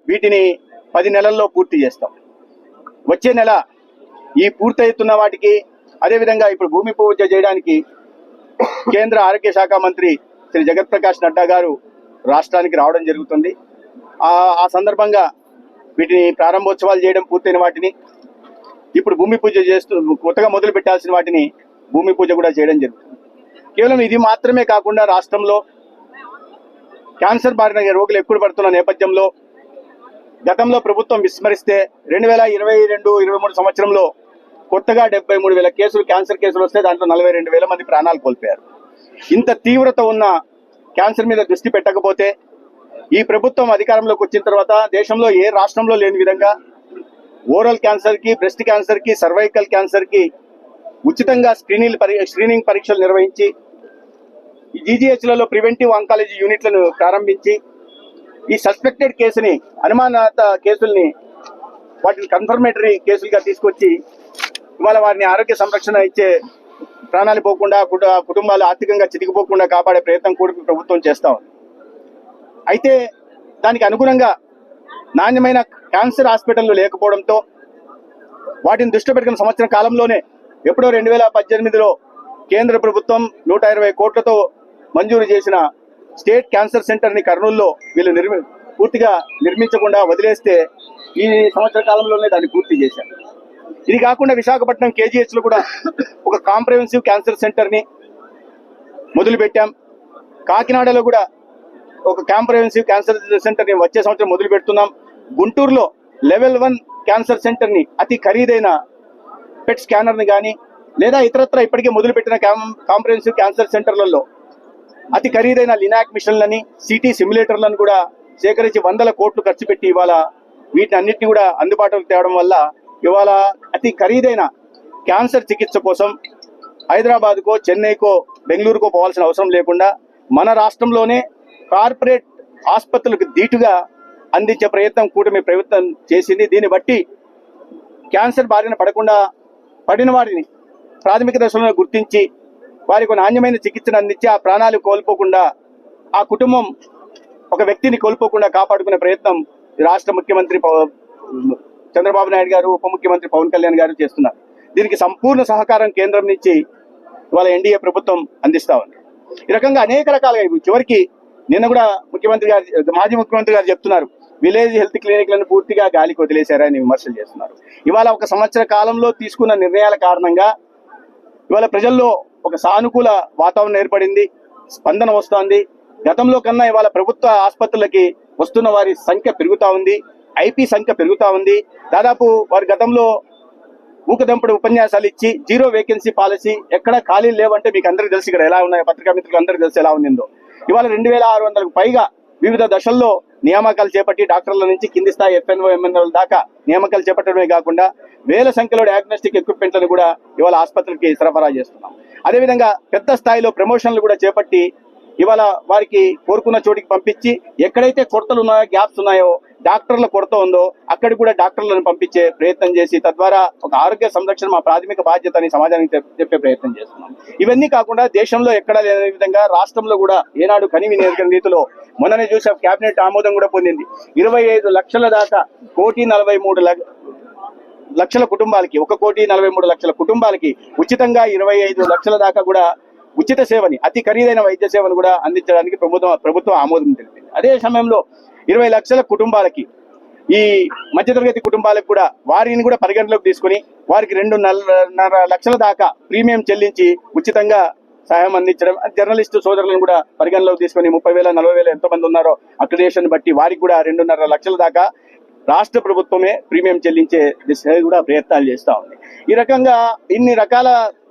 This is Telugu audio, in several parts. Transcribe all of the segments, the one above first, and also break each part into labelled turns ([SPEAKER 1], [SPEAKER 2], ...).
[SPEAKER 1] వీటిని 10 నెలల్లో పూర్తి చేస్తాం. వచ్చే నెల ఈ పూర్తవుతున్న వాటికి అదేవిధంగా ఇప్పుడు భూమి పూజ చేయడానికి కేంద్ర ఆరోగ్య శాఖ మంత్రి శ్రీ జగత్ ప్రకాష్ నడ్డా గారు రాష్ట్రానికి రావడం జరుగుతుంది. ఆ సందర్భంగా వీటిని ప్రారంభోత్సవాలు చేయడం, పూర్తయిన వాటిని ఇప్పుడు భూమి పూజ చేస్తూ కొత్తగా మొదలు పెట్టాల్సిన వాటిని భూమి పూజ కూడా చేయడం జరుగుతుంది. కేవలం ఇది మాత్రమే కాకుండా రాష్ట్రంలో క్యాన్సర్ బారిన రోగులు ఎక్కువ పడుతున్న నేపథ్యంలో గతంలో ప్రభుత్వం విస్మరిస్తే 2022-23 సంవత్సరంలో కొత్తగా 73,000 కేసులు క్యాన్సర్ కేసులు వస్తే దాంట్లో 42,000 మంది ప్రాణాలు కోల్పోయారు. ఇంత తీవ్రత ఉన్న క్యాన్సర్ మీద దృష్టి పెట్టకపోతే ఈ ప్రభుత్వం అధికారంలోకి వచ్చిన తర్వాత దేశంలో ఏ రాష్ట్రంలో లేని విధంగా ఓరల్ క్యాన్సర్ కి, బ్రెస్ట్ క్యాన్సర్ కి, సర్వైకల్ క్యాన్సర్ కి ఉచితంగా స్క్రీనింగ్ పరీక్షలు నిర్వహించి జీజీహెచ్లలో ప్రివెంటివ్ ఆంకాలజీ యూనిట్లను ప్రారంభించి ఈ సస్పెక్టెడ్ కేసుని, అనుమానాత కేసుల్ని వాటిని కన్ఫర్మేటరీ కేసులుగా తీసుకొచ్చి ఇవాళ వారిని ఆరోగ్య సంరక్షణ ఇచ్చే ప్రాణాలు పోకుండా కుటుంబాలు ఆర్థికంగా చితికిపోకుండా కాపాడే ప్రయత్నం కూడా ప్రభుత్వం చేస్తా ఉంది. అయితే దానికి అనుగుణంగా నాణ్యమైన క్యాన్సర్ హాస్పిటళ్లు లేకపోవడంతో వాటిని దృష్టి పెట్టుకున్న సంవత్సరం కాలంలోనే ఎప్పుడో 2018లో కేంద్ర ప్రభుత్వం 120 కోట్లతో మంజూరు చేసిన స్టేట్ క్యాన్సర్ సెంటర్ ని కర్నూలులో వీళ్ళు పూర్తిగా నిర్మించకుండా వదిలేస్తే ఈ సంవత్సర కాలంలోనే దాన్ని పూర్తి చేశారు. ఇది కాకుండా విశాఖపట్నం కేజీహెచ్ లో కూడా ఒక కాంప్రహెన్సివ్ క్యాన్సర్ సెంటర్ ని మొదలు పెట్టాం. కాకినాడలో కూడా ఒక కాంప్రహెన్సివ్ క్యాన్సర్ సెంటర్ ని వచ్చే సంవత్సరం మొదలు పెడుతున్నాం. గుంటూరులో లెవెల్ 1 క్యాన్సర్ సెంటర్ ని అతి ఖరీదైన పెట్ స్కానర్ ని కానీ లేదా ఇతరత్ర ఇప్పటికే మొదలుపెట్టిన కాంప్రహెన్సివ్ క్యాన్సర్ సెంటర్లలో అతి ఖరీదైన లినాక్ మిషన్లని, సిటీ సిమ్యులేటర్లను కూడా సేకరించి 100 కోట్లు ఖర్చు పెట్టి ఇవాళ వీటిని అన్నిటిని కూడా అందుబాటులోకి తేవడం వల్ల ఇవాళ అతి ఖరీదైన క్యాన్సర్ చికిత్స కోసం హైదరాబాద్కో, చెన్నైకో, బెంగళూరుకో పోవాల్సిన అవసరం లేకుండా మన రాష్ట్రంలోనే కార్పొరేట్ ఆసుపత్రులకు ధీటుగా అందించే ప్రయత్నం కూటమి ప్రభుత్వం చేసింది. దీన్ని బట్టి క్యాన్సర్ బారిన పడిన వారిని ప్రాథమిక దశలో గుర్తించి వారికి నాణ్యమైన చికిత్సను అందించి ఆ ప్రాణాలు కోల్పోకుండా, ఆ కుటుంబం ఒక వ్యక్తిని కోల్పోకుండా కాపాడుకునే ప్రయత్నం రాష్ట్ర ముఖ్యమంత్రి చంద్రబాబు నాయుడు గారు, ఉప ముఖ్యమంత్రి పవన్ కళ్యాణ్ గారు చేస్తున్నారు. దీనికి సంపూర్ణ సహకారం కేంద్రం నుంచి ఇవాళ ఎన్డీఏ ప్రభుత్వం అందిస్తా ఉంది. ఈ రకంగా అనేక రకాలుగా చివరికి నిన్న కూడా మాజీ ముఖ్యమంత్రి గారు చెప్తున్నారు, విలేజ్ హెల్త్ క్లినిక్లను పూర్తిగా గాలికి వదిలేశారని విమర్శలు చేస్తున్నారు. ఇవాళ ఒక సంవత్సర కాలంలో తీసుకున్న నిర్ణయాల కారణంగా ఇవాళ ప్రజల్లో ఒక సానుకూల వాతావరణం ఏర్పడింది, స్పందన వస్తోంది. గతంలో కన్నా ఇవాళ ప్రభుత్వ ఆసుపత్రులకి వస్తున్న వారి సంఖ్య పెరుగుతా ఉంది, ఐపీ సంఖ్య పెరుగుతా ఉంది. దాదాపు వారి గతంలో ఊకదంపుడు ఉపన్యాసాలు ఇచ్చి జీరో వేకెన్సీ పాలసీ, ఎక్కడ ఖాళీలు లేవంటే మీకు అందరికీ తెలుసు, ఇక్కడ ఎలా ఉన్నాయో పత్రికా మిత్రులు అందరికీ తెలుసు ఎలా ఉండిందో. ఇవాళ 2600కు పైగా వివిధ దశల్లో నియామకాలు చేపట్టి డాక్టర్ల నుంచి కింది స్థాయి ఎఫ్ఎన్ఓ, ఎంఎన్ఓల దాకా నియామకాలు చేపట్టడమే కాకుండా వేల సంఖ్యలో డయాగ్నోస్టిక్ ఎక్విప్మెంట్లను కూడా ఇవాళ ఆసుపత్రికి సరఫరా చేస్తున్నాం. అదేవిధంగా పెద్ద స్థాయిలో ప్రమోషన్లు కూడా చేపట్టి ఇవాళ వారికి కోరుకున్న చోటికి పంపించి ఎక్కడైతే కొరతలు ఉన్నాయో, గ్యాప్స్ ఉన్నాయో, డాక్టర్ల కొరత ఉందో అక్కడికి కూడా డాక్టర్లను పంపించే ప్రయత్నం చేసి తద్వారా ఒక ఆరోగ్య సంరక్షణ మా ప్రాథమిక బాధ్యత అని సమాజానికి చెప్పే ప్రయత్నం చేస్తున్నాం. ఇవన్నీ కాకుండా దేశంలో ఎక్కడా లేని విధంగా రాష్ట్రంలో కూడా ఏనాడు కనివిని ఎరుగని రీతిలో మొన్ననే చూసే కేబినెట్ ఆమోదం కూడా పొందింది. 25 లక్షల దాకా 1,43,00,000 కుటుంబాలకి 1,43,00,000 కుటుంబాలకి ఉచితంగా 25 లక్షల దాకా కూడా ఉచిత సేవని, అతి ఖరీదైన వైద్య సేవను కూడా అందించడానికి ప్రభుత్వం ఆమోదం తెలిపింది. అదే సమయంలో 20 లక్షల కుటుంబాలకి, ఈ మధ్యతరగతి కుటుంబాలకు కూడా వారిని కూడా పరిగణలోకి తీసుకుని వారికి 2.5 లక్షల దాకా ప్రీమియం చెల్లించి ఉచితంగా సహాయం అందించడం, జర్నలిస్టు సోదరులను కూడా పరిగణలోకి తీసుకుని 30,000, 40,000 ఎంతమంది ఉన్నారో అక్రిడేషన్ బట్టి వారికి కూడా 2.5 లక్షల దాకా రాష్ట్ర ప్రభుత్వమే ప్రీమియం చెల్లించే దిశగా కూడా ప్రయత్నాలు చేస్తూ ఉంది. ఈ రకంగా ఇన్ని రకాల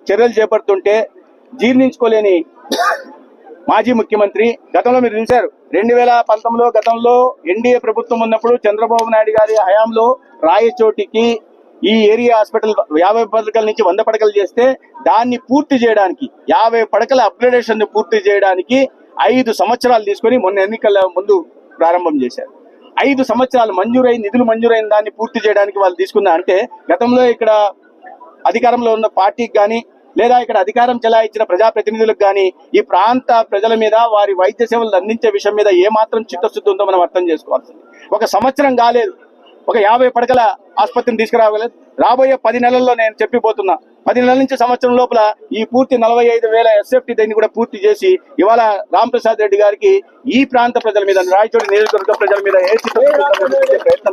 [SPEAKER 1] చర్యలు చేపడుతుంటే జీర్ణించుకోలేని మాజీ ముఖ్యమంత్రి గతంలో మీరు చూశారు 2019లో గతంలో ఎన్డీఏ ప్రభుత్వం ఉన్నప్పుడు చంద్రబాబు నాయుడు గారి హయాంలో రాయచోటికి ఈ ఏరియా హాస్పిటల్ 50 పడకల నుంచి 100 పడకలు చేస్తే దాన్ని పూర్తి చేయడానికి 50 పడకల అప్గ్రేడేషన్ ని పూర్తి చేయడానికి 5 సంవత్సరాలు తీసుకొని మొన్న ఎన్నికల ముందు ప్రారంభం చేశారు. 5 సంవత్సరాలు నిధులు మంజూరైన దాన్ని పూర్తి చేయడానికి వాళ్ళు తీసుకున్నా అంటే గతంలో ఇక్కడ అధికారంలో ఉన్న పార్టీకి కానీ లేదా ఇక్కడ అధికారం చెలాయించిన ప్రజాప్రతినిధులకు కానీ ఈ ప్రాంత ప్రజల మీద వారి వైద్య సేవలు అందించే విషయం మీద ఏమాత్రం చిత్తశుద్ధి ఉందో మనం అర్థం చేసుకోవాల్సింది. ఒక సంవత్సరం కాలేదు, ఒక 50 పడకల ఆసుపత్రిని తీసుకురాగలేదు. రాబోయే 10 నెలల్లో నేను చెప్పిపోతున్నా, 10 నెలల నుంచి సంవత్సరం లోపల ఈ పూర్తి 45,000 SFT దీన్ని కూడా పూర్తి చేసి ఇవాళ రాంప్రసాద్ రెడ్డి గారికి ఈ ప్రాంత ప్రజల మీద, రాయచోటి నియోజకవర్గ ప్రజల మీద ప్రయత్నం